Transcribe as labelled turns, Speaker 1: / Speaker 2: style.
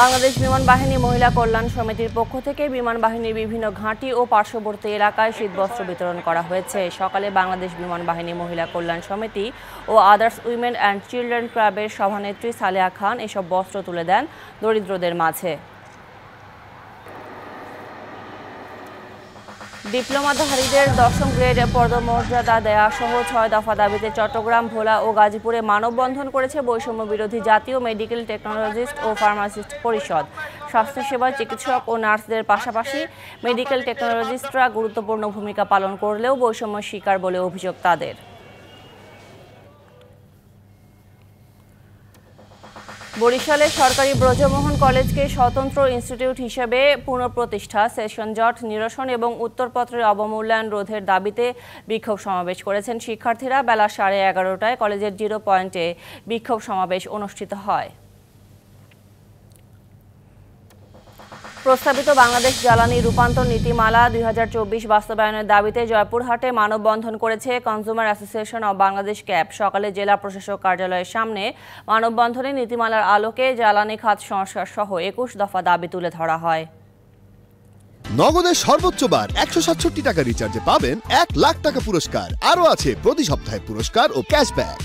Speaker 1: বাংলাদেশ বিমান বাহিনী মহিলা কল্যাণ সমিতির পক্ষ থেকে বিমান বাহিনীর বিভিন্ন ঘাঁটি ও পার্শ্ববর্তী এলাকায় শীতবস্ত্র বিতরণ করা হয়েছে। সকালে বাংলাদেশ বিমান বাহিনী মহিলা কল্যাণ সমিতি ও আদার্স উইমেন অ্যান্ড চিলড্রেন ক্লাবের সভানেত্রী সালেহা খান এসব বস্ত্র তুলে দেন দরিদ্রদের মাঝে। ডিপ্লোমাধারীদের 10ম গ্রেড পদমর্যাদা দেয়া সহ 6 দফা দাবিতে চট্টগ্রাম, ভোলা ও গাজীপুরে মানববন্ধন করেছে বৈষম্য বিরোধী জাতীয় মেডিকেল টেকনোলজিস্ট ও ফার্মাসিস্ট পরিষদ। স্বাস্থ্যসেবায় চিকিৎসক ও নার্সদের পাশাপাশি মেডিকেল টেকনোলজিস্টরা গুরুত্বপূর্ণ ভূমিকা পালন করলেও বৈষম্য শিকার বলে অভিযোগ তাদের। বরিশালে সরকারি ব্রজমোহন কলেজকে স্বতন্ত্র ইনস্টিটিউট হিসেবে পুনঃপ্রতিষ্ঠা, সেশন জট নিরসন এবং উত্তরপত্রের অবমূল্যায়ন রোধের দাবিতে বিক্ষোভ সমাবেশ করেছেন শিক্ষার্থীরা। বেলা 11:30টায় কলেজের 0 পয়েন্টে বিক্ষোভ সমাবেশ অনুষ্ঠিত হয়। প্রস্তাবিত বাংলাদেশ জ্বালানি রূপান্তর নীতিমালা 2024 বাস্তবায়নের দাবিতে জয়পুরহাটে মানববন্ধন করেছে consumer association of Bangladesh cab. সকালে জেলা প্রশাসক কার্যালয়ের সামনে মানববন্ধনে নীতিমালার আলোকে জ্বালানি খাত সংস্কার সহ 21 দফা দাবি তুলে ধরা হয়।
Speaker 2: নগদের সর্বোচ্চ বার 167 টাকা রিচার্জে পাবেন 1 লাখ টাকা পুরস্কার। আরও আছে প্রতি সপ্তাহে পুরস্কার ও ক্যাশব্যাক।